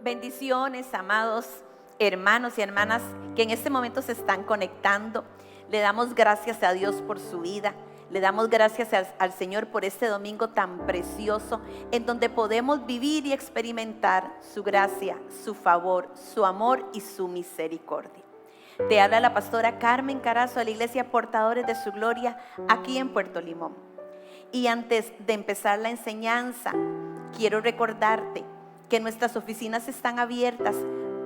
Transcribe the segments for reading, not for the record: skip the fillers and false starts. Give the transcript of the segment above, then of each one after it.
Bendiciones, amados hermanos y hermanas que en este momento se están conectando. Le damos gracias a Dios por su vida. Le damos gracias al Señor por este domingo tan precioso en donde podemos vivir y experimentar su gracia, su favor, su amor y su misericordia. Te habla la pastora Carmen Carazo de la Iglesia Portadores de su Gloria aquí en Puerto Limón. Y antes de empezar la enseñanza, quiero recordarte que nuestras oficinas están abiertas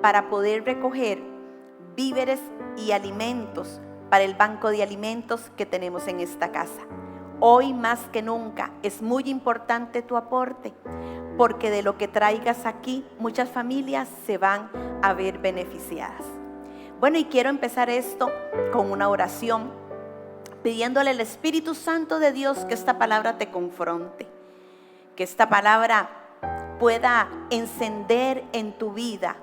para poder recoger víveres y alimentos para el banco de alimentos que tenemos en esta casa. Hoy más que nunca es muy importante tu aporte, porque de lo que traigas aquí muchas familias se van a ver beneficiadas. Bueno, y quiero empezar esto con una oración, pidiéndole al Espíritu Santo de Dios que esta palabra te confronte, que esta palabra pueda encender en tu vida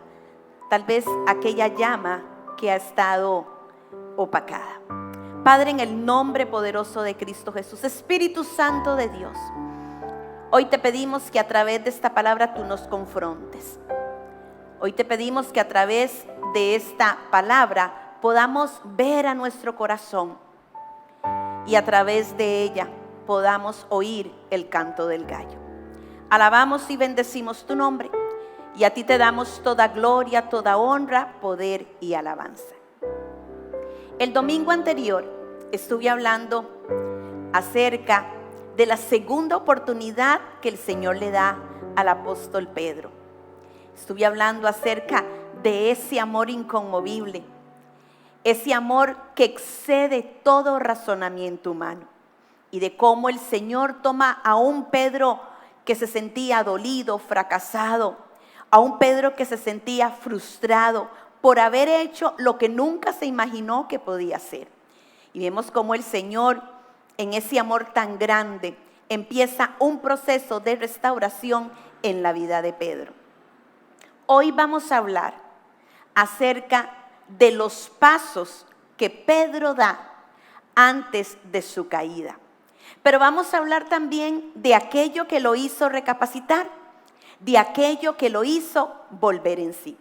tal vez aquella llama que ha estado opacada. Padre, en el nombre poderoso de Cristo Jesús, Espíritu Santo de Dios, hoy te pedimos que a través de esta palabra tú nos confrontes. Hoy te pedimos que a través de esta palabra podamos ver a nuestro corazón y a través de ella podamos oír el canto del gallo. Alabamos y bendecimos tu nombre y a ti te damos toda gloria, toda honra, poder y alabanza. El domingo anterior estuve hablando acerca de la segunda oportunidad que el Señor le da al apóstol Pedro. Estuve hablando acerca de ese amor inconmovible, ese amor que excede todo razonamiento humano, y de cómo el Señor toma a un Pedro que se sentía dolido, fracasado, a un Pedro que se sentía frustrado por haber hecho lo que nunca se imaginó que podía hacer. Y vemos cómo el Señor, en ese amor tan grande, empieza un proceso de restauración en la vida de Pedro. Hoy vamos a hablar acerca de los pasos que Pedro da antes de su caída. Pero vamos a hablar también de aquello que lo hizo recapacitar, de aquello que lo hizo volver en sí.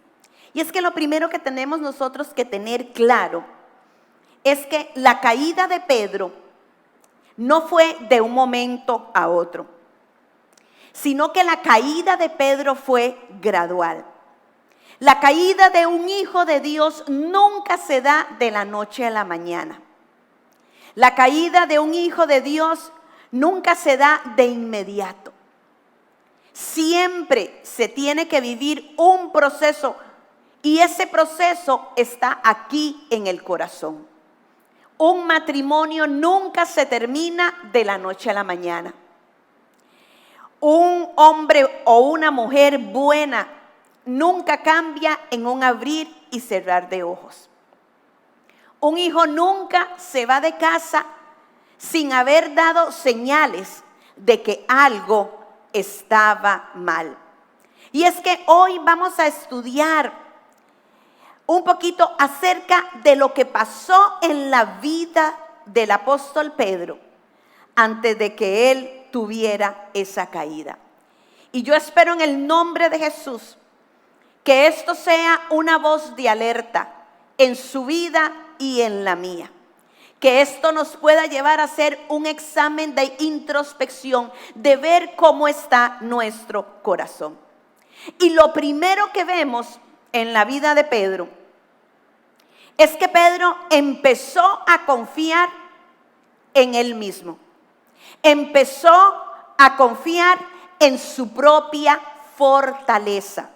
Y es que lo primero que tenemos nosotros que tener claro es que la caída de Pedro no fue de un momento a otro, sino que la caída de Pedro fue gradual. La caída de un hijo de Dios nunca se da de la noche a la mañana. La caída de un hijo de Dios nunca se da de inmediato. Siempre se tiene que vivir un proceso, y ese proceso está aquí en el corazón. Un matrimonio nunca se termina de la noche a la mañana. Un hombre o una mujer buena nunca cambia en un abrir y cerrar de ojos. Un hijo nunca se va de casa sin haber dado señales de que algo estaba mal. Y es que hoy vamos a estudiar un poquito acerca de lo que pasó en la vida del apóstol Pedro antes de que él tuviera esa caída. Y yo espero en el nombre de Jesús que esto sea una voz de alerta en su vida y en la mía. Que esto nos pueda llevar a hacer un examen de introspección, de ver cómo está nuestro corazón. Y lo primero que vemos en la vida de Pedro es que Pedro empezó a confiar en él mismo. Empezó a confiar en su propia fortaleza.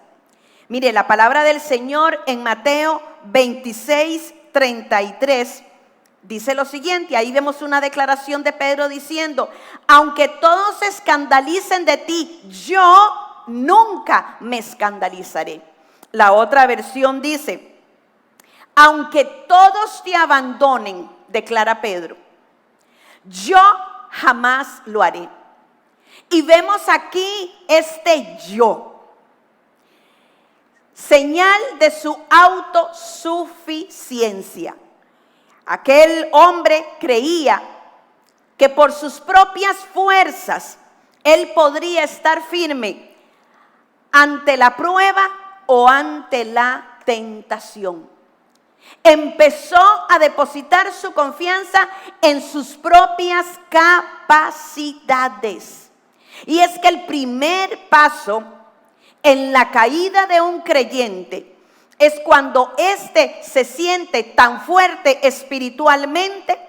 Mire, la palabra del Señor en Mateo 26:33 dice lo siguiente. Ahí vemos una declaración de Pedro diciendo: aunque todos se escandalicen de ti, yo nunca me escandalizaré. La otra versión dice: aunque todos te abandonen, declara Pedro, yo jamás lo haré. Y vemos aquí este yo, señal de su autosuficiencia. Aquel hombre creía que por sus propias fuerzas él podría estar firme ante la prueba o ante la tentación. Empezó a depositar su confianza en sus propias capacidades. Y es que el primer paso en la caída de un creyente es cuando éste se siente tan fuerte espiritualmente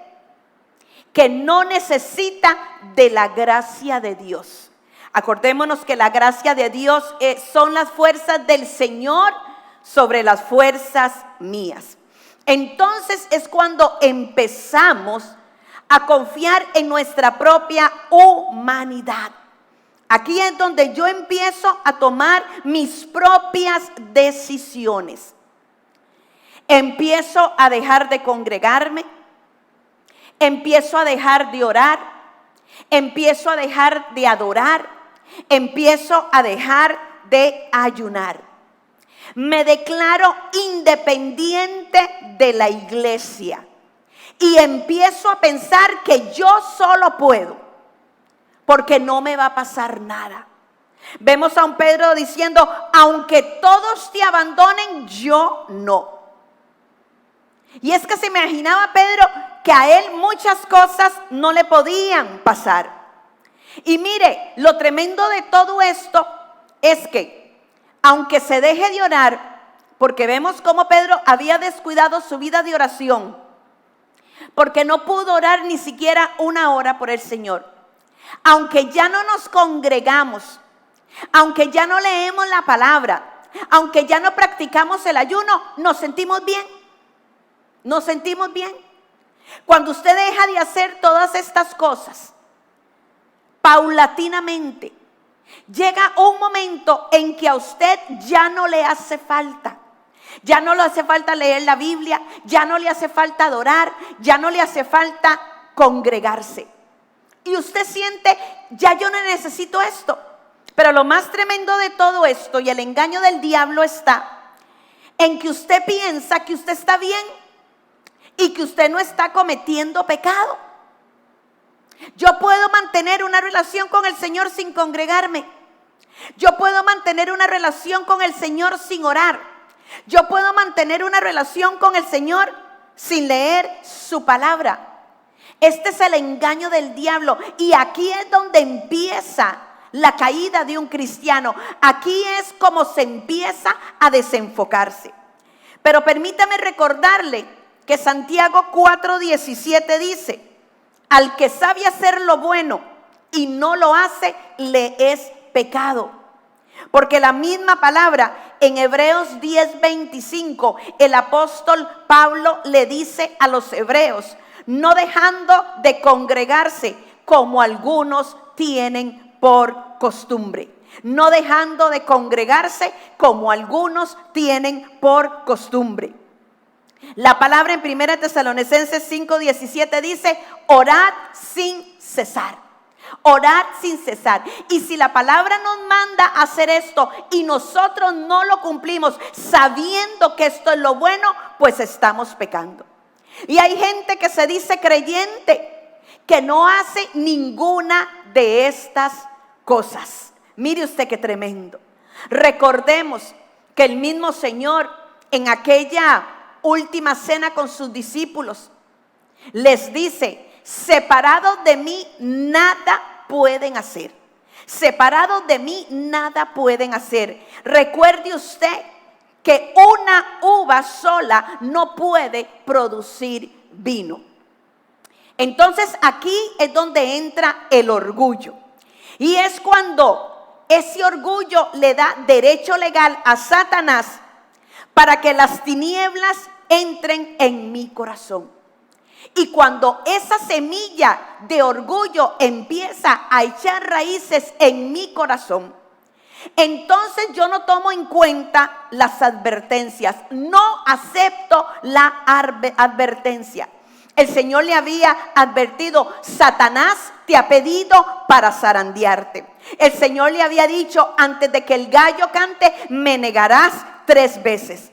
que no necesita de la gracia de Dios. Acordémonos que la gracia de Dios son las fuerzas del Señor sobre las fuerzas mías. Entonces es cuando empezamos a confiar en nuestra propia humanidad. Aquí es donde yo empiezo a tomar mis propias decisiones. Empiezo a dejar de congregarme. Empiezo a dejar de orar. Empiezo a dejar de adorar. Empiezo a dejar de ayunar. Me declaro independiente de la iglesia. Y empiezo a pensar que yo solo puedo, porque no me va a pasar nada. Vemos a un Pedro diciendo, aunque todos te abandonen, yo no. Y es que se imaginaba Pedro que a él muchas cosas no le podían pasar. Y mire, lo tremendo de todo esto es que, aunque se deje de orar, porque vemos cómo Pedro había descuidado su vida de oración, porque no pudo orar ni siquiera una hora por el Señor. Aunque ya no nos congregamos, aunque ya no leemos la palabra, aunque ya no practicamos el ayuno, nos sentimos bien. Nos sentimos bien. Cuando usted deja de hacer todas estas cosas, paulatinamente, llega un momento en que a usted ya no le hace falta. Ya no le hace falta leer la Biblia, ya no le hace falta adorar, ya no le hace falta congregarse. Y usted siente, ya yo no necesito esto. Pero lo más tremendo de todo esto y el engaño del diablo está en que usted piensa que usted está bien y que usted no está cometiendo pecado. Yo puedo mantener una relación con el Señor sin congregarme. Yo puedo mantener una relación con el Señor sin orar. Yo puedo mantener una relación con el Señor sin leer su palabra. Este es el engaño del diablo. Y aquí es donde empieza la caída de un cristiano. Aquí es como se empieza a desenfocarse. Pero permítame recordarle que Santiago 4:17 dice: al que sabe hacer lo bueno y no lo hace, le es pecado. Porque la misma palabra en Hebreos 10:25, el apóstol Pablo le dice a los hebreos: no dejando de congregarse como algunos tienen por costumbre. No dejando de congregarse como algunos tienen por costumbre. La palabra en 1 Tesalonicenses 5:17 dice: orad sin cesar. Orad sin cesar. Y si la palabra nos manda a hacer esto y nosotros no lo cumplimos sabiendo que esto es lo bueno, pues estamos pecando. Y hay gente que se dice creyente que no hace ninguna de estas cosas. Mire usted qué tremendo. Recordemos que el mismo Señor en aquella última cena con sus discípulos les dice: separados de mí nada pueden hacer. Separados de mí nada pueden hacer. Recuerde usted que una uva sola no puede producir vino. Entonces aquí es donde entra el orgullo. Y es cuando ese orgullo le da derecho legal a Satanás para que las tinieblas entren en mi corazón. Y cuando esa semilla de orgullo empieza a echar raíces en mi corazón, entonces yo no tomo en cuenta las advertencias, no acepto la advertencia. El Señor le había advertido: Satanás te ha pedido para zarandearte. El Señor le había dicho: antes de que el gallo cante, me negarás 3 veces.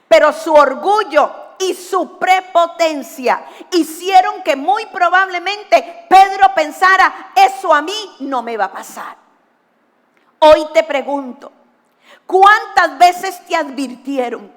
Pero su orgullo y su prepotencia hicieron que muy probablemente Pedro pensara: eso a mí no me va a pasar. Hoy te pregunto, ¿Cuántas veces te advirtieron?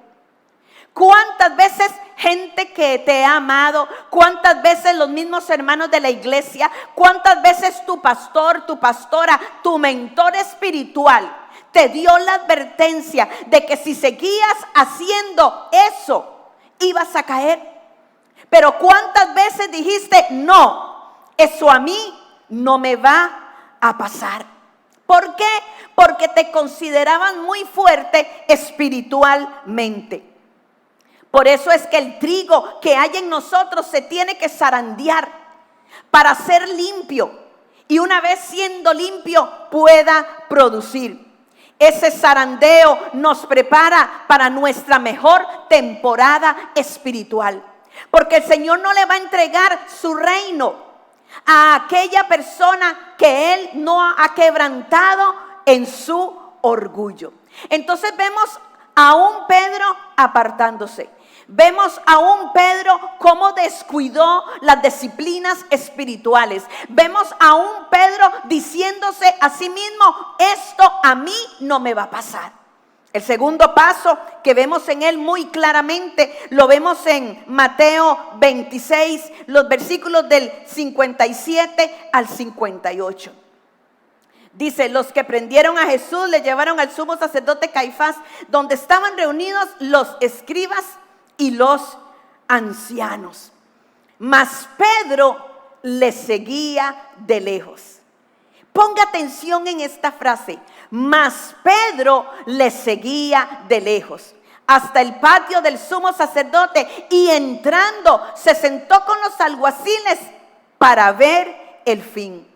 ¿Cuántas veces gente que te ha amado? ¿Cuántas veces los mismos hermanos de la iglesia? ¿Cuántas veces tu pastor, tu pastora, tu mentor espiritual te dio la advertencia de que si seguías haciendo eso, ibas a caer? Pero ¿cuántas veces dijiste, no, eso a mí no me va a pasar? ¿Por qué? Porque te consideraban muy fuerte espiritualmente. Por eso es que el trigo que hay en nosotros se tiene que zarandear para ser limpio. Y una vez siendo limpio pueda producir. Ese zarandeo nos prepara para nuestra mejor temporada espiritual. Porque el Señor no le va a entregar su reino a aquella persona que Él no ha quebrantado en su orgullo. Entonces vemos a un Pedro apartándose. Vemos a un Pedro cómo descuidó las disciplinas espirituales. Vemos a un Pedro diciéndose a sí mismo, esto a mí no me va a pasar. El segundo paso que vemos en él muy claramente, lo vemos en Mateo 26, los versículos del 57 al 58. Dice, los que prendieron a Jesús le llevaron al sumo sacerdote Caifás, donde estaban reunidos los escribas y los ancianos. Mas Pedro le seguía de lejos. Ponga atención en esta frase. Mas Pedro le seguía de lejos hasta el patio del sumo sacerdote, y entrando se sentó con los alguaciles para ver el fin.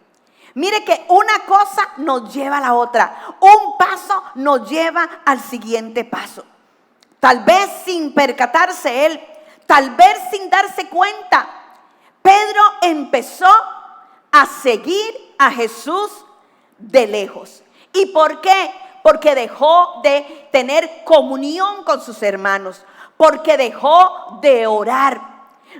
Mire que una cosa nos lleva a la otra. Un paso nos lleva al siguiente paso. Tal vez sin percatarse él, tal vez sin darse cuenta, Pedro empezó a seguir a Jesús de lejos. ¿Y por qué? Porque dejó de tener comunión con sus hermanos, porque dejó de orar.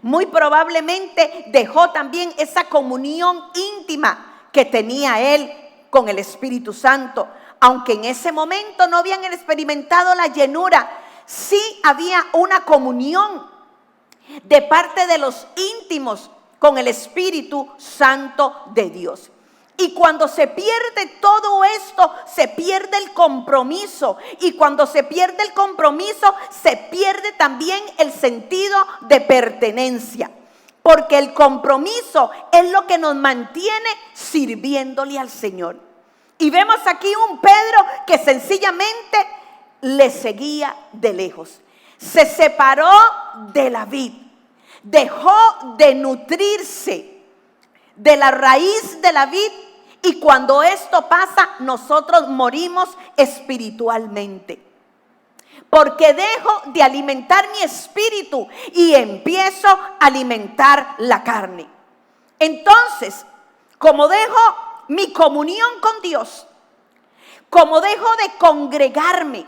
Muy probablemente dejó también esa comunión íntima que tenía él con el Espíritu Santo. Aunque en ese momento no habían experimentado la llenura, sí había una comunión de parte de los íntimos con el Espíritu Santo de Dios. Y cuando se pierde todo esto, se pierde el compromiso. Y cuando se pierde el compromiso, se pierde también el sentido de pertenencia. Porque el compromiso es lo que nos mantiene sirviéndole al Señor. Y vemos aquí un Pedro que sencillamente le seguía de lejos. Se separó de la vid, dejó de nutrirse de la raíz de la vid, y cuando esto pasa, nosotros morimos espiritualmente. Porque dejo de alimentar mi espíritu y empiezo a alimentar la carne. Entonces, como dejo mi comunión con Dios, como dejo de congregarme,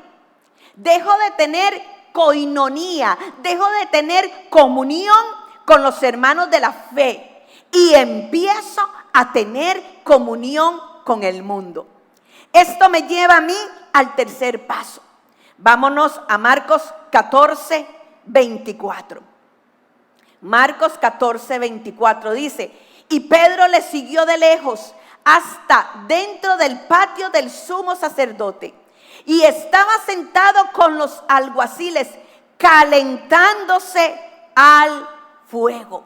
dejo de tener coinonía, dejo de tener comunión con los hermanos de la fe y empiezo a tener comunión con el mundo. Esto me lleva a mí al tercer paso. Vámonos a Marcos 14, 24. Marcos 14, 24 dice, y Pedro le siguió de lejos hasta dentro del patio del sumo sacerdote, y estaba sentado con los alguaciles, calentándose al fuego.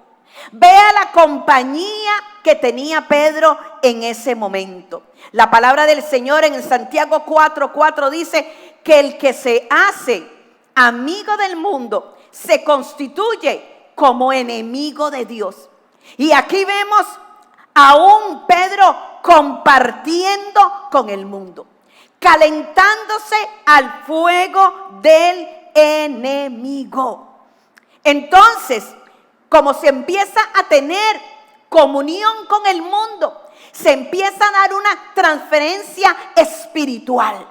Vea la compañía que tenía Pedro en ese momento. La palabra del Señor en Santiago 4:4 dice que el que se hace amigo del mundo se constituye como enemigo de Dios. Y aquí vemos a un Pedro compartiendo con el mundo, calentándose al fuego del enemigo. Entonces, como se empieza a tener comunión con el mundo, se empieza a dar una transferencia espiritual,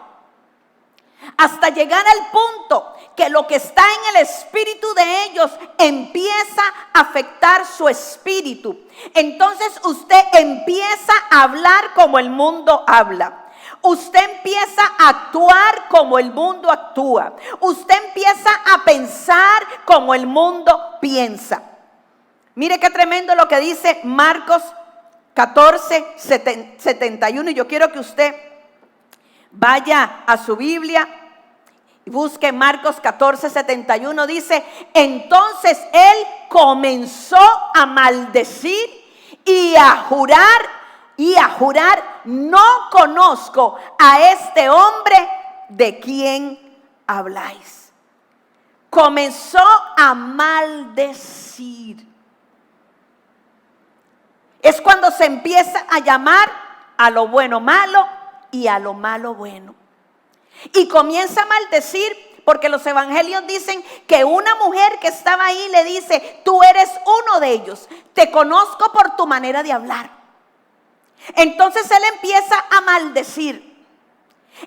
hasta llegar al punto que lo que está en el espíritu de ellos empieza a afectar su espíritu. Entonces usted empieza a hablar como el mundo habla. usted empieza a actuar como el mundo actúa. Usted empieza a pensar como el mundo piensa. Mire qué tremendo lo que dice Marcos 14, 71. Y yo quiero que usted vaya a su Biblia y busque Marcos 14, 71. Dice: entonces él comenzó a maldecir y a jurar, no conozco a este hombre de quien habláis. Comenzó a maldecir. Es cuando se empieza a llamar a lo bueno malo y a lo malo bueno. Y comienza a maldecir, porque los evangelios dicen que una mujer que estaba ahí le dice: tú eres uno de ellos, te conozco por tu manera de hablar. Entonces él empieza a maldecir,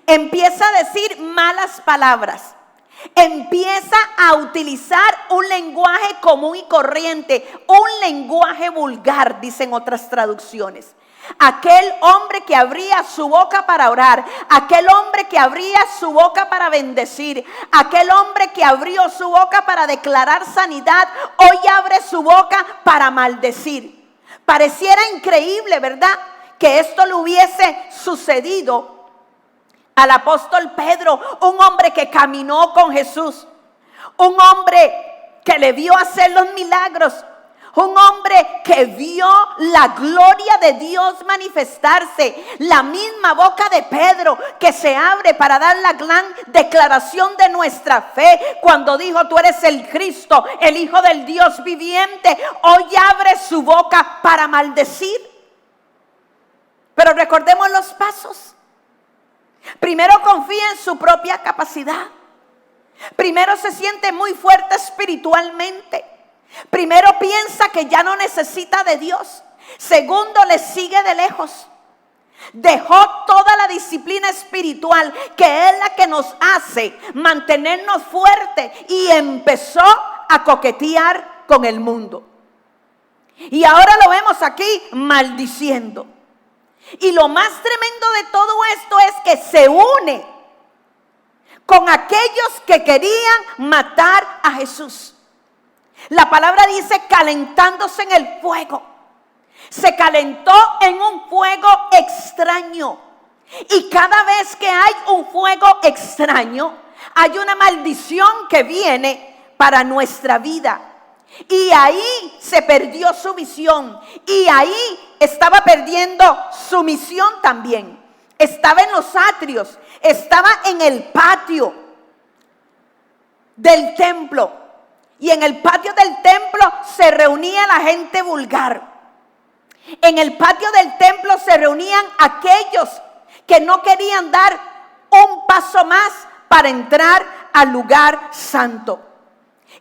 empieza a decir malas palabras, empieza a utilizar un lenguaje común y corriente, un lenguaje vulgar, dicen otras traducciones. Aquel hombre que abría su boca para orar, aquel hombre que abría su boca para bendecir, aquel hombre que abrió su boca para declarar sanidad, hoy abre su boca para maldecir. Pareciera increíble, ¿verdad?, que esto le hubiese sucedido al apóstol Pedro, un hombre que caminó con Jesús, un hombre que le vio hacer los milagros, un hombre que vio la gloria de Dios manifestarse. La misma boca de Pedro que se abre para dar la gran declaración de nuestra fe, cuando dijo: tú eres el Cristo, el Hijo del Dios viviente, hoy abre su boca para maldecir. Pero recordemos los pasos. Primero confía en su propia capacidad. Primero se siente muy fuerte espiritualmente. Primero piensa que ya no necesita de Dios. Segundo, le sigue de lejos. Dejó toda la disciplina espiritual, que es la que nos hace mantenernos fuertes, y empezó a coquetear con el mundo. Y ahora lo vemos aquí maldiciendo. Y lo más tremendo de todo esto es que se une con aquellos que querían matar a Jesús. La palabra dice calentándose en el fuego. Se calentó en un fuego extraño. Y cada vez que hay un fuego extraño, hay una maldición que viene para nuestra vida. Y ahí se perdió su visión. Y ahí estaba perdiendo su misión también. Estaba en los atrios, estaba en el patio del templo. Y en el patio del templo se reunía la gente vulgar. En el patio del templo se reunían aquellos que no querían dar un paso más para entrar al lugar santo.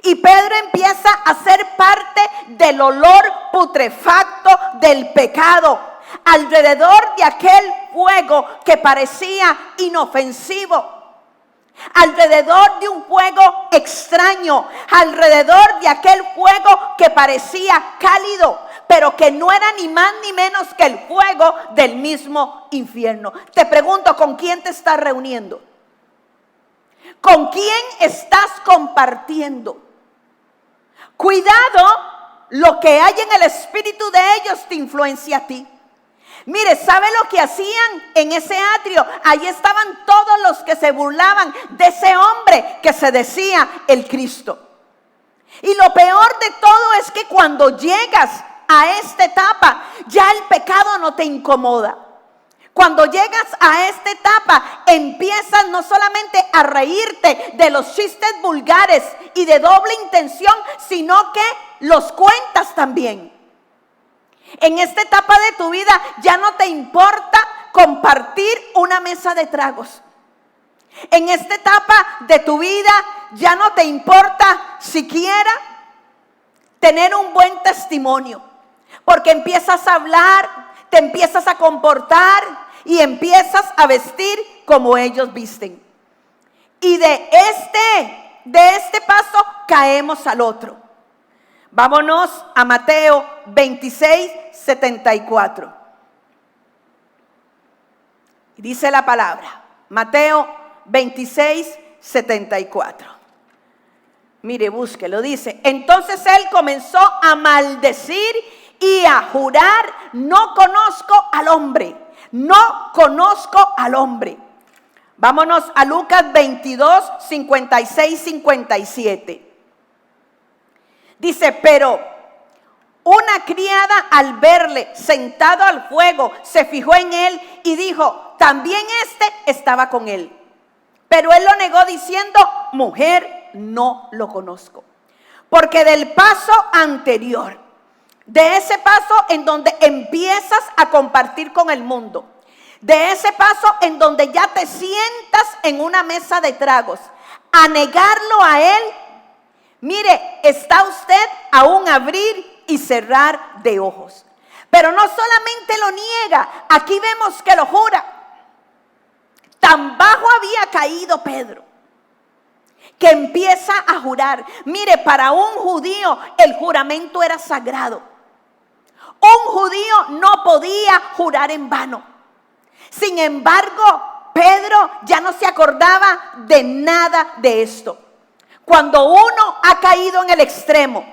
Y Pedro empieza a ser parte del olor putrefacto del pecado, alrededor de aquel fuego que parecía inofensivo, alrededor de un fuego extraño, alrededor de aquel fuego que parecía cálido, pero que no era ni más ni menos que el fuego del mismo infierno. Te pregunto, ¿con quién te estás reuniendo? ¿Con quién estás compartiendo? Cuidado, lo que hay en el espíritu de ellos te influencia a ti. Mire, ¿sabe lo que hacían en ese atrio? Ahí estaban todos los que se burlaban de ese hombre que se decía el Cristo. Y lo peor de todo es que cuando llegas a esta etapa, ya el pecado no te incomoda. Cuando llegas a esta etapa, empiezas no solamente a reírte de los chistes vulgares y de doble intención, sino que los cuentas también. En esta etapa de tu vida ya no te importa compartir una mesa de tragos. En esta etapa de tu vida ya no te importa siquiera tener un buen testimonio, porque empiezas a hablar, te empiezas a comportar y empiezas a vestir como ellos visten. Y de este paso caemos al otro. Vámonos a Mateo 26, 74. Dice la palabra, Mateo 26:74. Mire, búsquelo, dice. Entonces él comenzó a maldecir y a jurar: no conozco al hombre, no conozco al hombre. Vámonos a Lucas 22:56-57. Dice, pero una criada al verle sentado al fuego se fijó en él y dijo: también este estaba con él. Pero él lo negó diciendo: mujer, no lo conozco. Porque del paso anterior, de ese paso en donde empiezas a compartir con el mundo, de ese paso en donde ya te sientas en una mesa de tragos, a negarlo a él, mire, está usted a un abrir y cerrar de ojos. Pero no solamente lo niega, aquí vemos que lo jura. Tan bajo había caído Pedro que empieza a jurar. Mire, para un judío el juramento era sagrado. Un judío no podía jurar en vano. Sin embargo, Pedro ya no se acordaba de nada de esto. Cuando uno ha caído en el extremo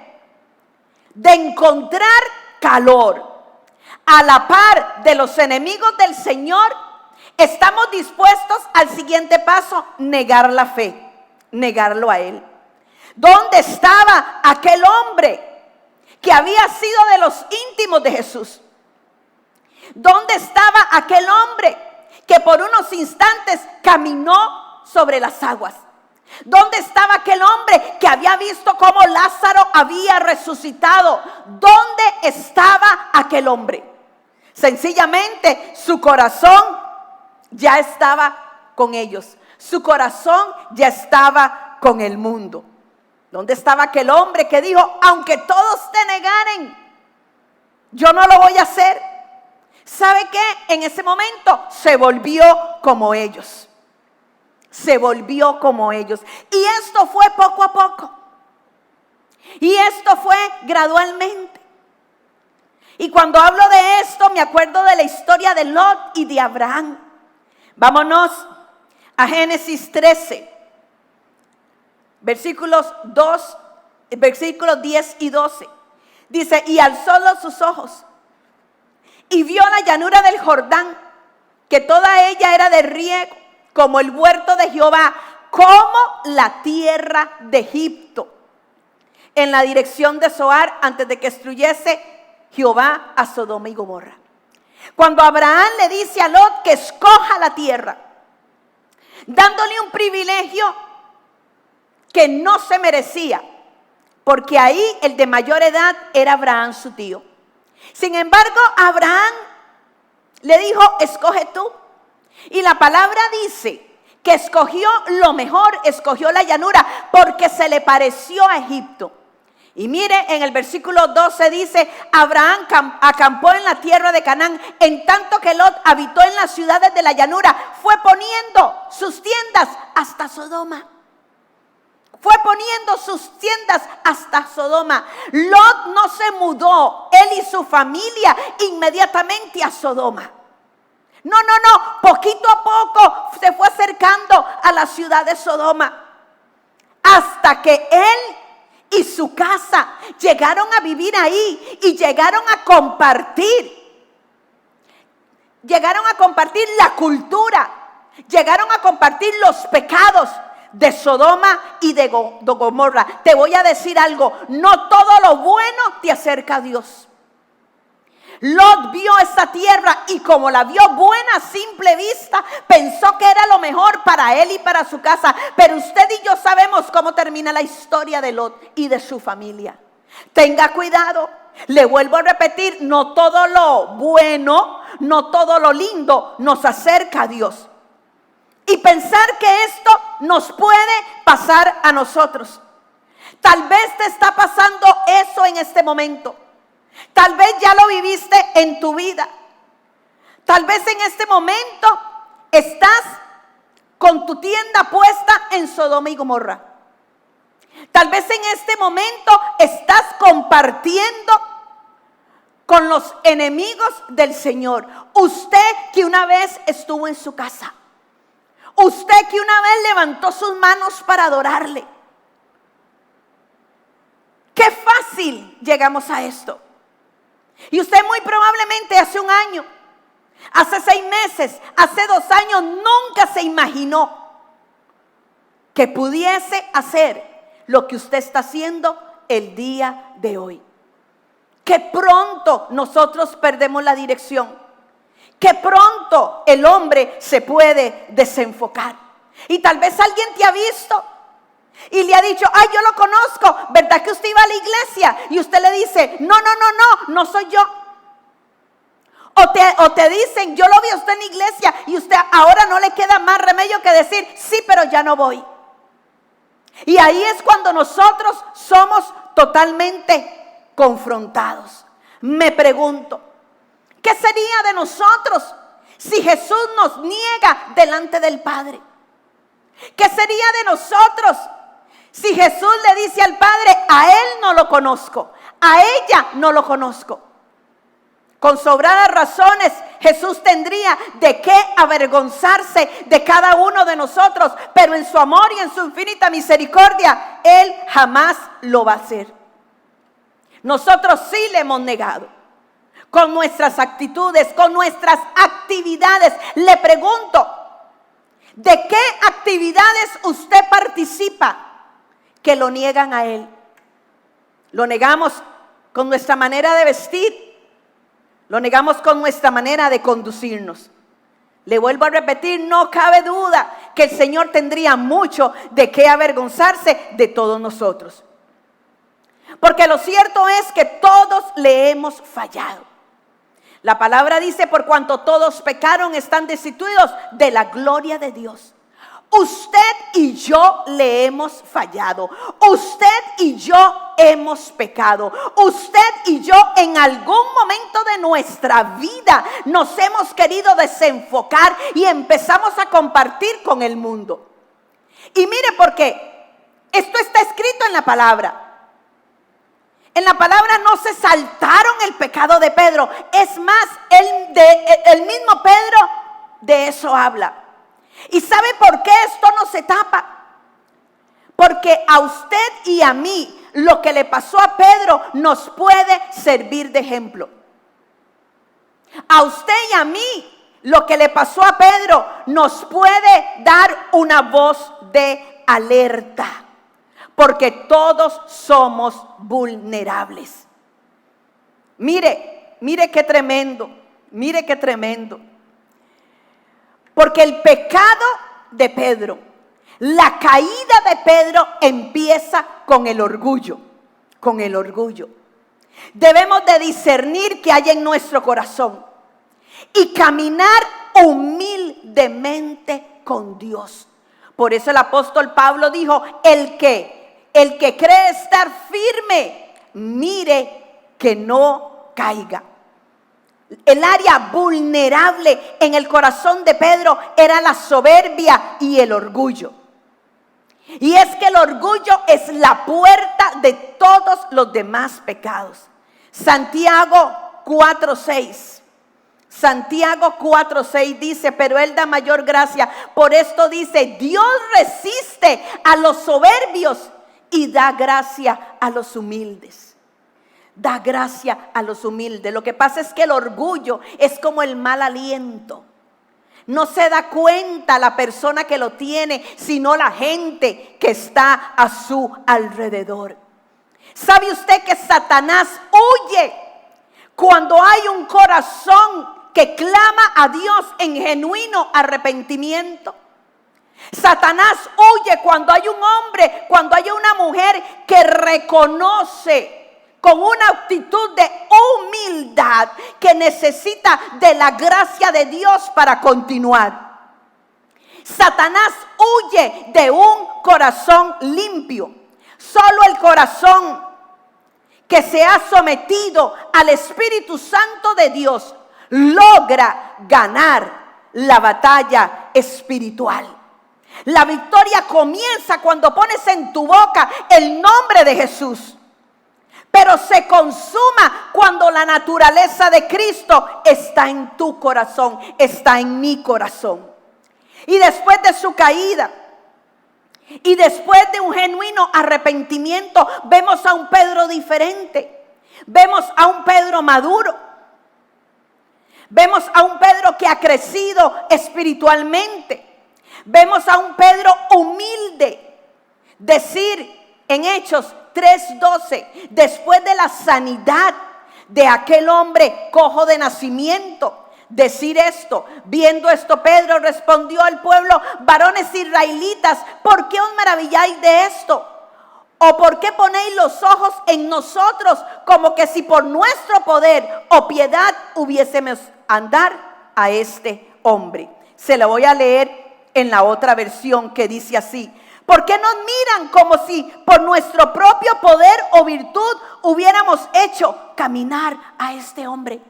de encontrar calor a la par de los enemigos del Señor, estamos dispuestos al siguiente paso: negar la fe, negarlo a Él. ¿Dónde estaba aquel hombre que había sido de los íntimos de Jesús? ¿Dónde estaba aquel hombre que por unos instantes caminó sobre las aguas? ¿Dónde estaba aquel hombre que había visto cómo Lázaro había resucitado? ¿Dónde estaba aquel hombre? Sencillamente su corazón ya estaba con ellos. Su corazón ya estaba con el mundo. ¿Dónde estaba aquel hombre que dijo: aunque todos te negaren, yo no lo voy a hacer? ¿Sabe qué? En ese momento se volvió como ellos. Se volvió como ellos. Y esto fue poco a poco. Y esto fue gradualmente. Y cuando hablo de esto, me acuerdo de la historia de Lot y de Abraham. Vámonos a Génesis 13, versículos 10 y 12. Dice: y alzó sus ojos y vio la llanura del Jordán, que toda ella era de riego, como el huerto de Jehová, como la tierra de Egipto, en la dirección de Zoar, antes de que destruyese Jehová a Sodoma y Gomorra. Cuando Abraham le dice a Lot que escoja la tierra, dándole un privilegio que no se merecía, porque ahí el de mayor edad era Abraham, su tío. Sin embargo, Abraham le dijo: escoge tú. Y la palabra dice que escogió lo mejor, escogió la llanura, porque se le pareció a Egipto. Y mire, en el versículo 12 dice: Abraham acampó en la tierra de Canaán, en tanto que Lot habitó en las ciudades de la llanura. Fue poniendo sus tiendas hasta Sodoma. Fue poniendo sus tiendas hasta Sodoma. Lot no se mudó, él y su familia, inmediatamente a Sodoma. No, poquito a poco se fue acercando a la ciudad de Sodoma, hasta que él y su casa llegaron a vivir ahí y llegaron a compartir la cultura, llegaron a compartir los pecados de Sodoma y de Gomorra. Te voy a decir algo: no todo lo bueno te acerca a Dios. Lot vio esta tierra y como la vio buena a simple vista, pensó que era lo mejor para él y para su casa. Pero usted y yo sabemos cómo termina la historia de Lot y de su familia. Tenga cuidado. Le vuelvo a repetir: no todo lo bueno, no todo lo lindo nos acerca a Dios. Y pensar que esto nos puede pasar a nosotros. Tal vez te está pasando eso en este momento. Tal vez ya lo viviste en tu vida. Tal vez en este momento estás con tu tienda puesta en Sodoma y Gomorra. Tal vez en este momento estás compartiendo con los enemigos del Señor. Usted que una vez estuvo en su casa. Usted que una vez levantó sus manos para adorarle. Qué fácil llegamos a esto. Y usted muy probablemente hace un año, hace 6 meses, hace 2 años, nunca se imaginó que pudiese hacer lo que usted está haciendo el día de hoy. Que pronto nosotros perdemos la dirección. Que pronto el hombre se puede desenfocar. Y tal vez alguien te ha visto y le ha dicho, ay, yo lo conozco, ¿verdad que usted iba a la iglesia? Y usted le dice, no soy yo. O te dicen, yo lo vi a usted en la iglesia y usted ahora no le queda más remedio que decir, sí, pero ya no voy. Y ahí es cuando nosotros somos totalmente confrontados. Me pregunto, ¿qué sería de nosotros si Jesús nos niega delante del Padre? ¿Qué sería de nosotros si Jesús le dice al Padre, a él no lo conozco, a ella no lo conozco? Con sobradas razones Jesús tendría de qué avergonzarse de cada uno de nosotros, pero en su amor y en su infinita misericordia, Él jamás lo va a hacer. Nosotros sí le hemos negado, con nuestras actitudes, con nuestras actividades. Le pregunto, ¿de qué actividades usted participa que lo niegan a Él? Lo negamos con nuestra manera de vestir. Lo negamos con nuestra manera de conducirnos. Le vuelvo a repetir, no cabe duda que el Señor tendría mucho de qué avergonzarse de todos nosotros. Porque lo cierto es que todos le hemos fallado. La palabra dice, por cuanto todos pecaron, están destituidos de la gloria de Dios. Usted y yo le hemos fallado. Usted y yo hemos pecado. Usted y yo en algún momento de nuestra vida nos hemos querido desenfocar y empezamos a compartir con el mundo. Y mire por qué. Esto está escrito en la palabra. En la palabra no se saltaron el pecado de Pedro. Es más, el mismo Pedro de eso habla. ¿Y sabe por qué esto no se tapa? Porque a usted y a mí lo que le pasó a Pedro nos puede servir de ejemplo. A usted y a mí lo que le pasó a Pedro nos puede dar una voz de alerta. Porque todos somos vulnerables. Mire qué tremendo, mire qué tremendo. Porque el pecado de Pedro, la caída de Pedro empieza con el orgullo, con el orgullo. Debemos de discernir qué hay en nuestro corazón y caminar humildemente con Dios. Por eso el apóstol Pablo dijo, el que cree estar firme, mire que no caiga. El área vulnerable en el corazón de Pedro era la soberbia y el orgullo. Y es que el orgullo es la puerta de todos los demás pecados. Santiago 4:6. Santiago 4:6 dice, pero Él da mayor gracia. Por esto dice, Dios resiste a los soberbios y da gracia a los humildes. Da gracia a los humildes. Lo que pasa es que el orgullo es como el mal aliento. No se da cuenta la persona que lo tiene, sino la gente que está a su alrededor. ¿Sabe usted que Satanás huye cuando hay un corazón que clama a Dios en genuino arrepentimiento? Satanás huye cuando hay un hombre, cuando hay una mujer que reconoce con una actitud de humildad que necesita de la gracia de Dios para continuar. Satanás huye de un corazón limpio. Solo el corazón que se ha sometido al Espíritu Santo de Dios logra ganar la batalla espiritual. La victoria comienza cuando pones en tu boca el nombre de Jesús. pero se consuma cuando la naturaleza de Cristo está en tu corazón, está en mi corazón. Y después de su caída, y después de un genuino arrepentimiento, vemos a un Pedro diferente. Vemos a un Pedro maduro. Vemos a un Pedro que ha crecido espiritualmente. Vemos a un Pedro humilde. Decir en Hechos 3:12, después de la sanidad de aquel hombre cojo de nacimiento, decir esto: viendo esto, Pedro respondió al pueblo: varones israelitas, ¿por qué os maravilláis de esto? ¿O por qué ponéis los ojos en nosotros, como que si por nuestro poder o piedad hubiésemos andar a este hombre? Se lo voy a leer en la otra versión, que dice así: ¿por qué nos miran como si por nuestro propio poder o virtud hubiéramos hecho caminar a este hombre?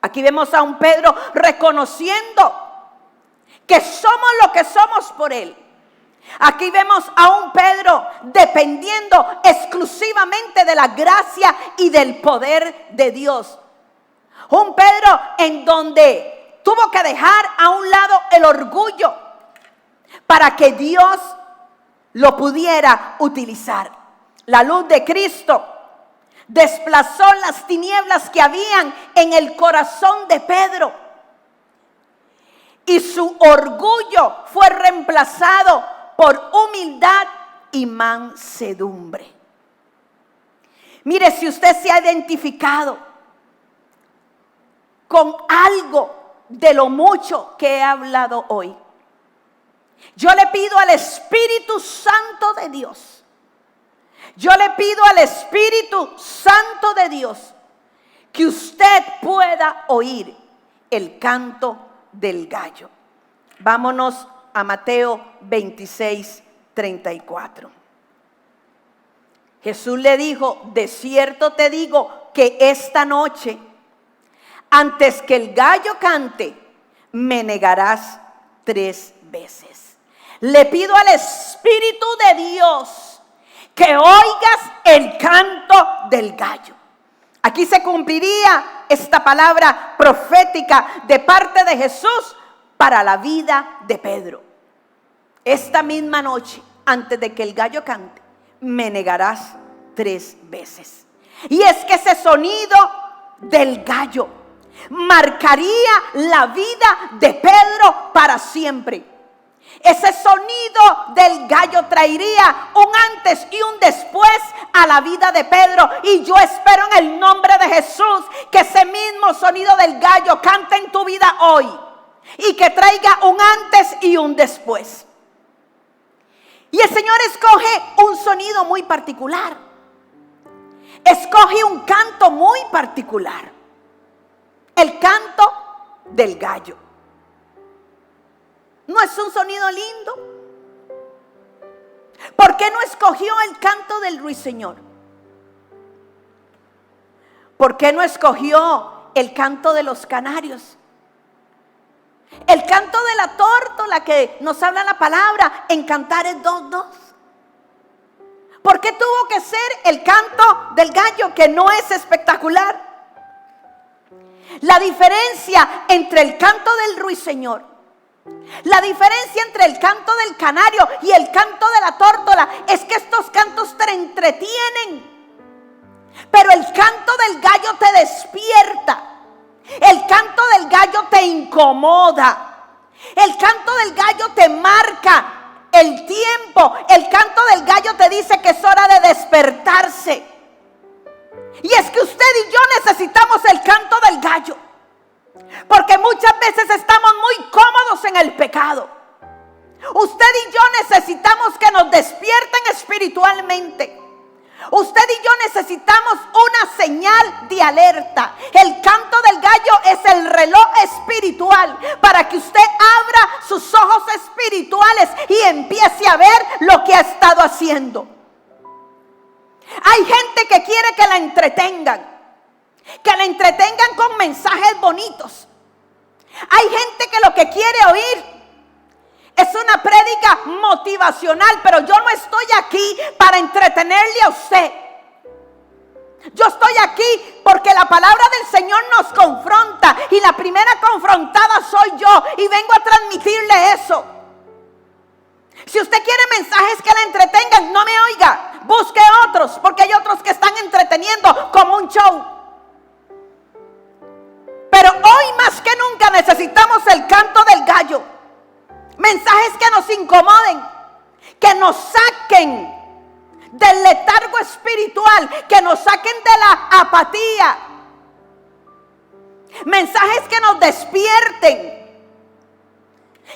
Aquí vemos a un Pedro reconociendo que somos lo que somos por él. Aquí vemos a un Pedro dependiendo exclusivamente de la gracia y del poder de Dios. Un Pedro en donde tuvo que dejar a un lado el orgullo para que Dios lo pudiera utilizar. La luz de Cristo desplazó las tinieblas que habían en el corazón de Pedro, y su orgullo fue reemplazado por humildad y mansedumbre. Mire, si usted se ha identificado con algo de lo mucho que he hablado hoy, yo le pido al Espíritu Santo de Dios, yo le pido al Espíritu Santo de Dios que usted pueda oír el canto del gallo. Vámonos a Mateo 26:34. Jesús le dijo: de cierto te digo que esta noche, antes que el gallo cante, me negarás 3 veces. Le pido al Espíritu de Dios que oigas el canto del gallo. Aquí se cumpliría esta palabra profética de parte de Jesús para la vida de Pedro. Esta misma noche, antes de que el gallo cante, me negarás 3 veces. Y es que ese sonido del gallo marcaría la vida de Pedro para siempre. Ese sonido del gallo traería un antes y un después a la vida de Pedro. Y yo espero en el nombre de Jesús que ese mismo sonido del gallo cante en tu vida hoy, y que traiga un antes y un después. Y el Señor escoge un sonido muy particular. Escoge un canto muy particular: el canto del gallo. ¿No es un sonido lindo? ¿Por qué no escogió el canto del ruiseñor? ¿Por qué no escogió el canto de los canarios? El canto de la tórtola que nos habla la palabra en Cantares 2:2. ¿Por qué tuvo que ser el canto del gallo, que no es espectacular? La diferencia entre el canto del ruiseñor, la diferencia entre el canto del canario y el canto de la tórtola, es que estos cantos te entretienen, pero el canto del gallo te despierta. El canto del gallo te incomoda. El canto del gallo te marca el tiempo. El canto del gallo te dice que es hora de despertarse. Y es que usted y yo necesitamos el canto del gallo, porque muchas veces estamos muy cómodos en el pecado. Usted y yo necesitamos que nos despierten espiritualmente. Usted y yo necesitamos una señal de alerta. El canto del gallo es el reloj espiritual para que usted abra sus ojos espirituales y empiece a ver lo que ha estado haciendo. Hay gente que quiere que la entretengan con mensajes bonitos. Hay gente que lo que quiere oír es una prédica motivacional, pero yo no estoy aquí para entretenerle a usted. Yo estoy aquí porque la palabra del Señor nos confronta y la primera confrontada soy yo y vengo a transmitirle eso. Si usted quiere mensajes que la entretengan, no me oiga, busque otros, porque hay otros que están entreteniendo como un show. Pero hoy más que nunca necesitamos el canto del gallo. Mensajes que nos incomoden, que nos saquen del letargo espiritual, que nos saquen de la apatía. Mensajes que nos despierten.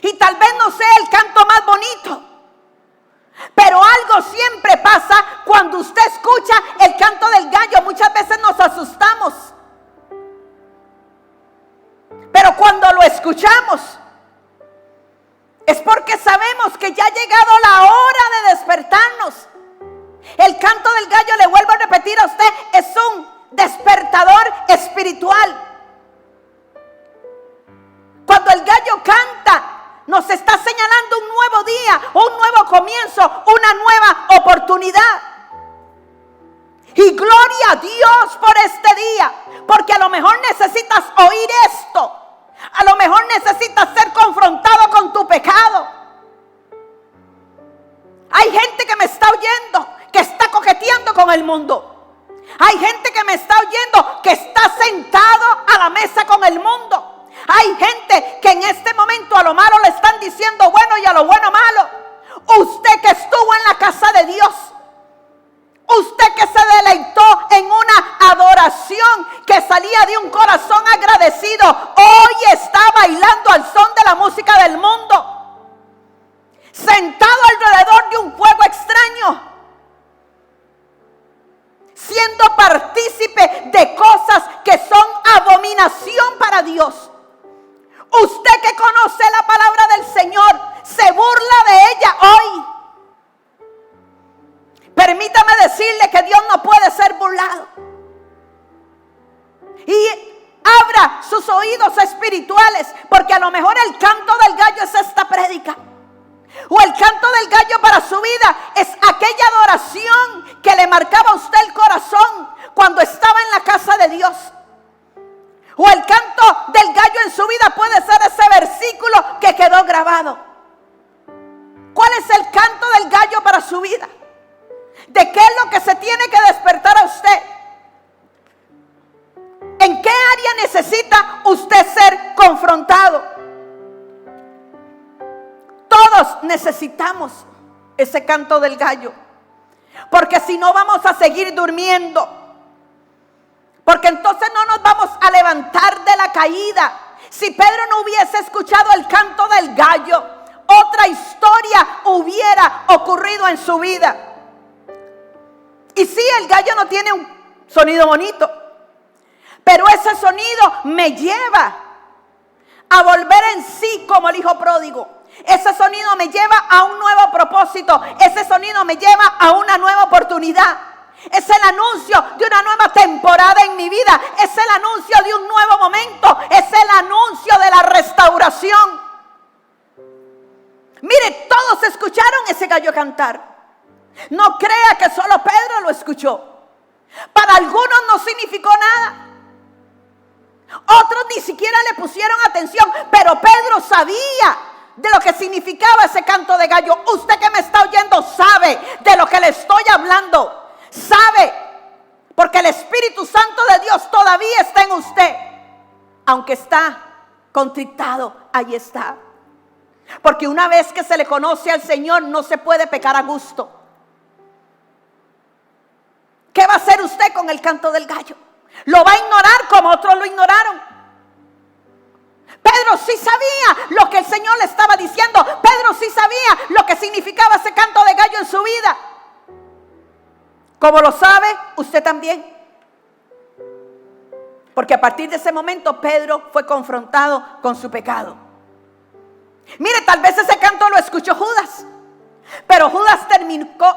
Y tal vez no sea el canto más bonito, pero algo siempre pasa cuando usted escucha el canto del gallo. Muchas veces nos asustamos, pero cuando lo escuchamos es porque sabemos que ya ha llegado la hora de despertarnos. El canto del gallo, le vuelvo a repetir a usted, es un despertador espiritual. Cuando el gallo canta, nos está señalando un nuevo día, un nuevo comienzo, una nueva oportunidad. Y gloria a Dios por este día, porque a lo mejor necesitas oír esto. A lo mejor necesitas ser confrontado con tu pecado. Hay gente que me está oyendo, que está coqueteando con el mundo. Hay gente que me está oyendo, que está sentado a la mesa con el mundo. Hay gente que en este momento a lo malo le están diciendo bueno y a lo bueno malo. Usted que estuvo en la casa de Dios, usted que se deleitó en una adoración que salía de un corazón agradecido, hoy está bailando al son de la música del mundo, sentado alrededor de un fuego extraño, siendo partícipe de cosas que son abominación para Dios. Usted que conoce la palabra del Señor, se burla de ella hoy. Permítame decirle que Dios no puede ser burlado. Y abra sus oídos espirituales, porque a lo mejor el canto del gallo es esta prédica. O el canto del gallo para su vida es aquella adoración que le marcaba a usted el corazón cuando estaba en la casa de Dios. O el canto del gallo en su vida puede ser ese versículo que quedó grabado. ¿Cuál es el canto del gallo para su vida? ¿De qué es lo que se tiene que despertar a usted? ¿En qué área necesita usted ser confrontado? Todos necesitamos ese canto del gallo, porque si no vamos a seguir durmiendo. Porque entonces no nos vamos a levantar de la caída. Si Pedro no hubiese escuchado el canto del gallo, otra historia hubiera ocurrido en su vida. Y sí, el gallo no tiene un sonido bonito, pero ese sonido me lleva a volver en sí como el hijo pródigo. Ese sonido me lleva a un nuevo propósito. Ese sonido me lleva a una nueva oportunidad. Es el anuncio de una nueva temporada en mi vida. Es el anuncio de un nuevo momento. Es el anuncio de la restauración. Mire, todos escucharon ese gallo cantar. No crea que solo Pedro lo escuchó. Para algunos no significó nada. Otros ni siquiera le pusieron atención. Pero Pedro sabía de lo que significaba ese canto de gallo. Usted que me está oyendo sabe de lo que le estoy hablando. Sabe, porque el Espíritu Santo de Dios todavía está en usted. Aunque está contrictado, ahí está. Porque una vez que se le conoce al Señor, no se puede pecar a gusto. ¿Qué va a hacer usted con el canto del gallo? ¿Lo va a ignorar como otros lo ignoraron? Pedro sí sabía lo que el Señor le estaba diciendo. Pedro sí sabía lo que significaba ese canto de gallo en su vida. Como lo sabe, usted también. Porque a partir de ese momento Pedro fue confrontado con su pecado. Mire, tal vez ese canto lo escuchó Judas, pero Judas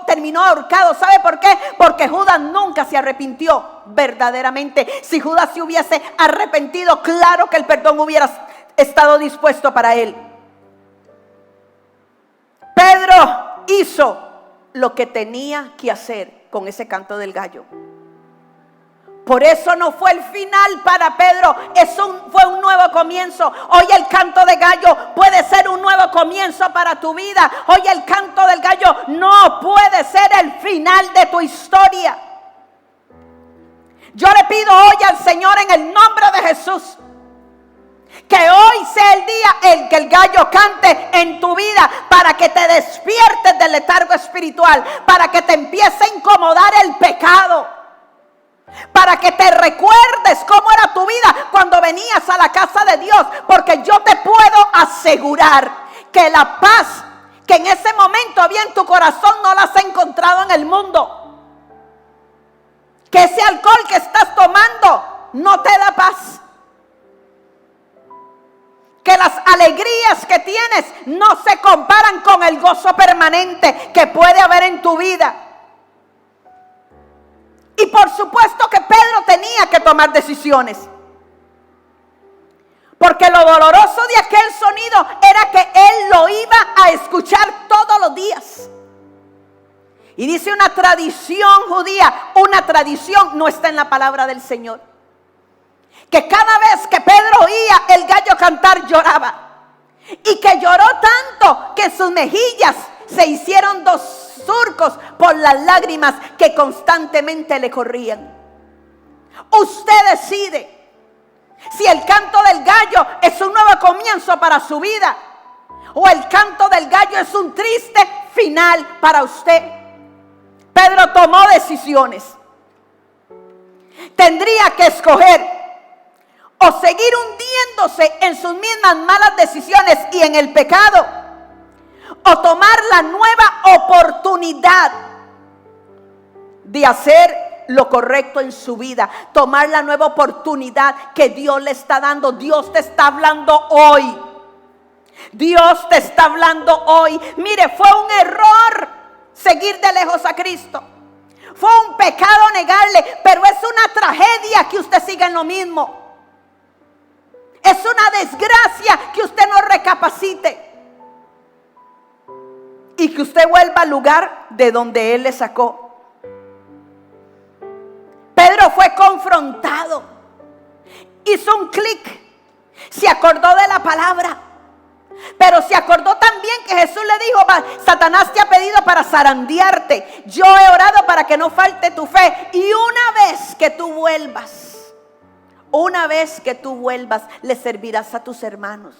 terminó ahorcado. ¿Sabe por qué? Porque Judas nunca se arrepintió verdaderamente. Si Judas se hubiese arrepentido, claro que el perdón hubiera estado dispuesto para él. Pedro hizo lo que tenía que hacer con ese canto del gallo. Por eso no fue el final para Pedro, fue un nuevo comienzo. Hoy el canto de gallo puede ser un nuevo comienzo para tu vida. Hoy el canto del gallo no puede ser el final de tu historia. Yo le pido hoy al Señor en el nombre de Jesús que hoy sea el día en que el gallo cante en tu vida, para que te despiertes del letargo espiritual, para que te empiece a incomodar el pecado, para que te recuerdes cómo era tu vida cuando venías a la casa de Dios. Porque yo te puedo asegurar que la paz que en ese momento había en tu corazón no la has encontrado en el mundo. Que ese alcohol que estás tomando no te da paz. Que las alegrías que tienes no se comparan con el gozo permanente que puede haber en tu vida. Y por supuesto que Pedro tenía que tomar decisiones. Porque lo doloroso de aquel sonido era que él lo iba a escuchar todos los días. Y dice una tradición judía, una tradición, no está en la palabra del Señor, que cada vez que Pedro oía el gallo cantar lloraba. Y que lloró tanto que sus mejillas se hicieron 2 surcos por las lágrimas que constantemente le corrían. Usted decide si el canto del gallo es un nuevo comienzo para su vida, o el canto del gallo es un triste final para usted. Pedro tomó decisiones. Tendría que escoger o seguir hundiéndose en sus mismas malas decisiones y en el pecado, o tomar la nueva oportunidad de hacer lo correcto en su vida. Tomar la nueva oportunidad que Dios le está dando. Dios te está hablando hoy. Dios te está hablando hoy. Mire, fue un error seguir de lejos a Cristo. Fue un pecado negarle, pero es una tragedia que usted siga en lo mismo. Es una desgracia que usted no recapacite y que usted vuelva al lugar de donde Él le sacó. Pedro fue confrontado, hizo un clic, se acordó de la palabra, pero se acordó también que Jesús le dijo: Satanás te ha pedido para zarandearte, yo he orado para que no falte tu fe, y una vez que tú vuelvas, le servirás a tus hermanos.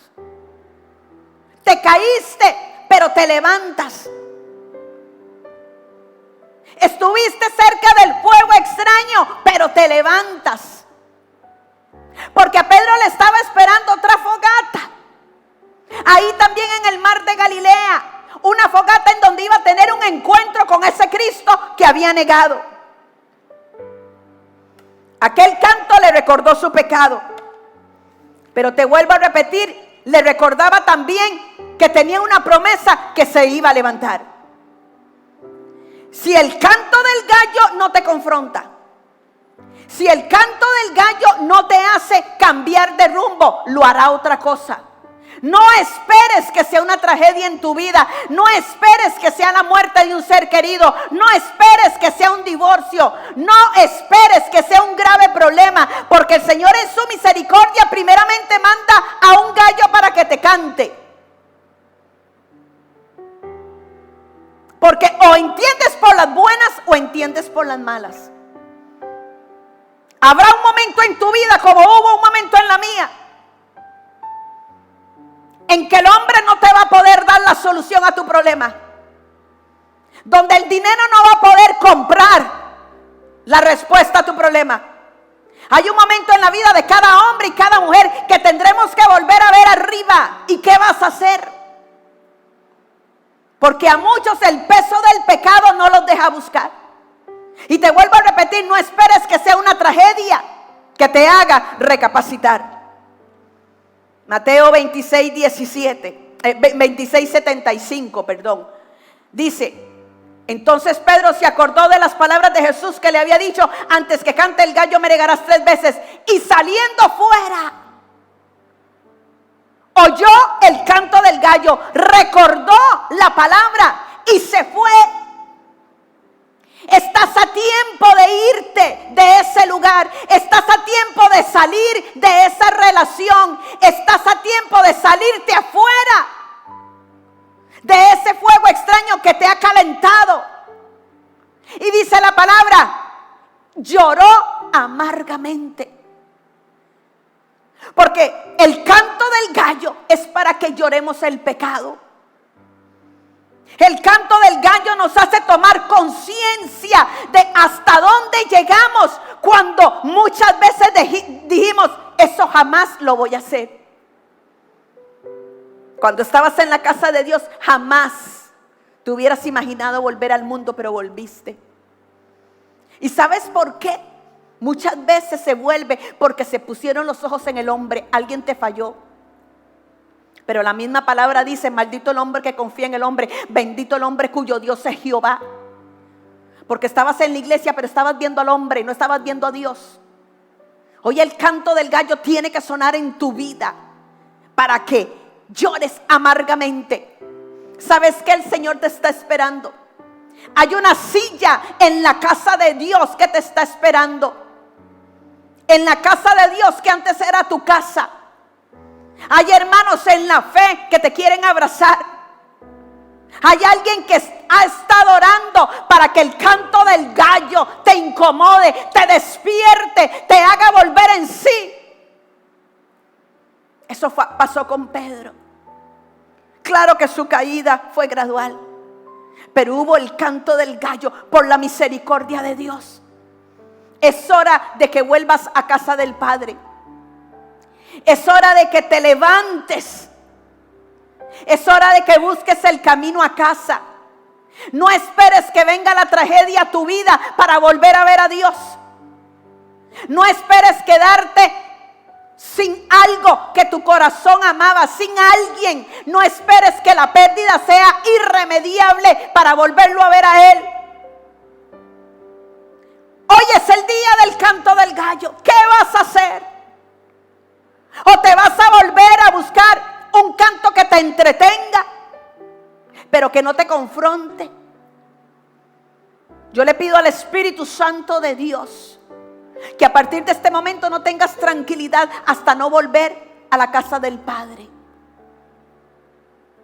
Te caíste, pero te levantas. Estuviste cerca del fuego extraño, pero te levantas. Porque a Pedro le estaba esperando otra fogata. Ahí también en el mar de Galilea, una fogata en donde iba a tener un encuentro con ese Cristo que había negado. Aquel canto le recordó su pecado, pero te vuelvo a repetir, le recordaba también que tenía una promesa que se iba a levantar. Si el canto del gallo no te confronta, si el canto del gallo no te hace cambiar de rumbo, lo hará otra cosa. No esperes que sea una tragedia en tu vida. No esperes que sea la muerte de un ser querido. No esperes que sea un divorcio. No esperes que sea un grave problema. Porque el Señor en su misericordia primeramente manda a un gallo para que te cante. Porque o entiendes por las buenas o entiendes por las malas. Habrá un momento en tu vida, como hubo un momento en la mía, en que el hombre no te va a poder dar la solución a tu problema, donde el dinero no va a poder comprar la respuesta a tu problema. Hay un momento en la vida de cada hombre y cada mujer que tendremos que volver a ver arriba. ¿Y qué vas a hacer? Porque a muchos el peso del pecado no los deja buscar. Y te vuelvo a repetir, no esperes que sea una tragedia que te haga recapacitar. Mateo 26:75, dice: entonces Pedro se acordó de las palabras de Jesús que le había dicho: antes que cante el gallo me negarás 3 veces. Y saliendo fuera, oyó el canto del gallo, recordó la palabra y se fue. Está Estás a tiempo de irte de ese lugar. Estás a tiempo de salir de esa relación. Estás a tiempo de salirte afuera de ese fuego extraño que te ha calentado. Y dice la palabra, lloró amargamente. Porque el canto del gallo es para que lloremos el pecado. El canto del gallo nos hace tomar conciencia de hasta dónde llegamos, cuando muchas veces dijimos, eso jamás lo voy a hacer. Cuando estabas en la casa de Dios, jamás te hubieras imaginado volver al mundo, pero volviste. ¿Y sabes por qué? Muchas veces se vuelve porque se pusieron los ojos en el hombre. Alguien te falló. Pero la misma palabra dice, maldito el hombre que confía en el hombre, bendito el hombre cuyo Dios es Jehová. Porque estabas en la iglesia, pero estabas viendo al hombre y no estabas viendo a Dios. Hoy el canto del gallo tiene que sonar en tu vida para que llores amargamente. ¿Sabes que el Señor te está esperando? Hay una silla en la casa de Dios que te está esperando. En la casa de Dios que antes era tu casa. Hay hermanos en la fe que te quieren abrazar. Hay alguien que ha estado orando para que el canto del gallo te incomode, te despierte, te haga volver en sí. Eso pasó con Pedro. Claro que su caída fue gradual, pero hubo el canto del gallo por la misericordia de Dios. Es hora de que vuelvas a casa del Padre. Es hora de que te levantes. Es hora de que busques el camino a casa. No esperes que venga la tragedia a tu vida para volver a ver a Dios. No esperes quedarte sin algo que tu corazón amaba, sin alguien. No esperes que la pérdida sea irremediable para volverlo a ver a Él. Hoy es el día del canto del gallo. ¿Qué vas a hacer? ¿O te vas a volver a buscar un canto que te entretenga, pero que no te confronte? Yo le pido al Espíritu Santo de Dios que a partir de este momento no tengas tranquilidad hasta no volver a la casa del Padre.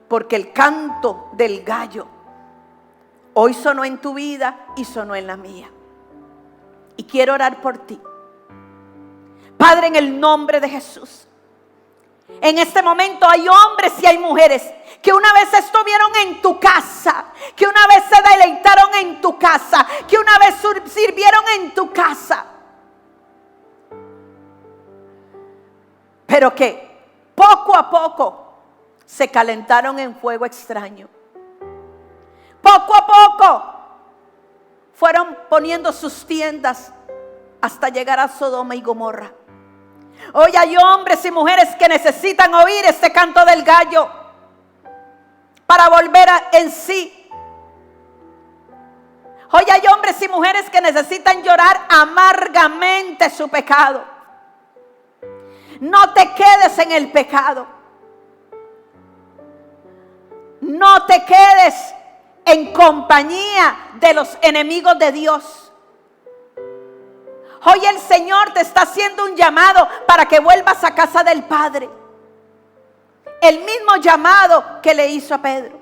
Porque el canto del gallo hoy sonó en tu vida y sonó en la mía. Y quiero orar por ti. Padre, en el nombre de Jesús, en este momento hay hombres y hay mujeres que una vez estuvieron en tu casa, que una vez se deleitaron en tu casa, que una vez sirvieron en tu casa, pero que poco a poco se calentaron en fuego extraño. Poco a poco fueron poniendo sus tiendas hasta llegar a Sodoma y Gomorra. Hoy hay hombres y mujeres que necesitan oír este canto del gallo para volver en sí. Hoy hay hombres y mujeres que necesitan llorar amargamente su pecado. No te quedes en el pecado. No te quedes en compañía de los enemigos de Dios. Hoy el Señor te está haciendo un llamado para que vuelvas a casa del Padre. El mismo llamado que le hizo a Pedro.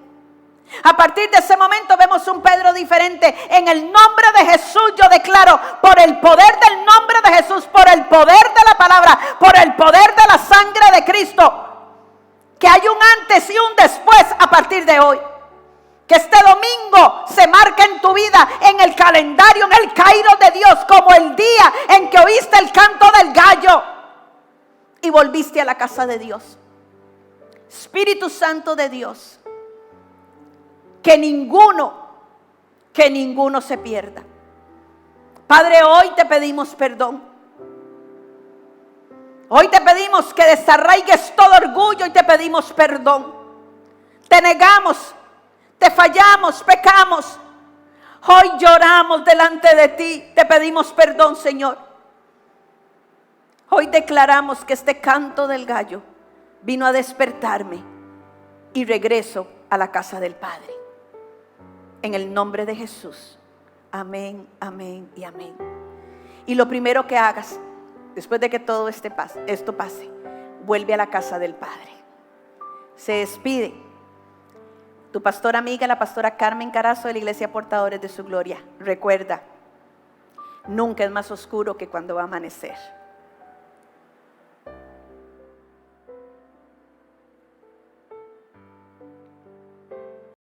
A partir de ese momento vemos un Pedro diferente. En el nombre de Jesús yo declaro, por el poder del nombre de Jesús, por el poder de la palabra, por el poder de la sangre de Cristo, que hay un antes y un después a partir de hoy. Que este domingo se marque en tu vida, en el calendario, en el Kairos de Dios, como el día en que oíste el canto del gallo y volviste a la casa de Dios. Espíritu Santo de Dios, que ninguno se pierda. Padre, hoy te pedimos perdón. Hoy te pedimos que desarraigues todo orgullo y te pedimos perdón. Te negamos, te fallamos, pecamos. Hoy lloramos delante de ti. Te pedimos perdón, Señor. Hoy declaramos que este canto del gallo vino a despertarme y regreso a la casa del Padre. En el nombre de Jesús. Amén. amén, amén y amén. Y lo primero que hagas, después de que todo esto pase, vuelve a la casa del Padre. Se despide tu pastora amiga, la pastora Carmen Carazo de la Iglesia Portadores de su Gloria. Recuerda, nunca es más oscuro que cuando va a amanecer.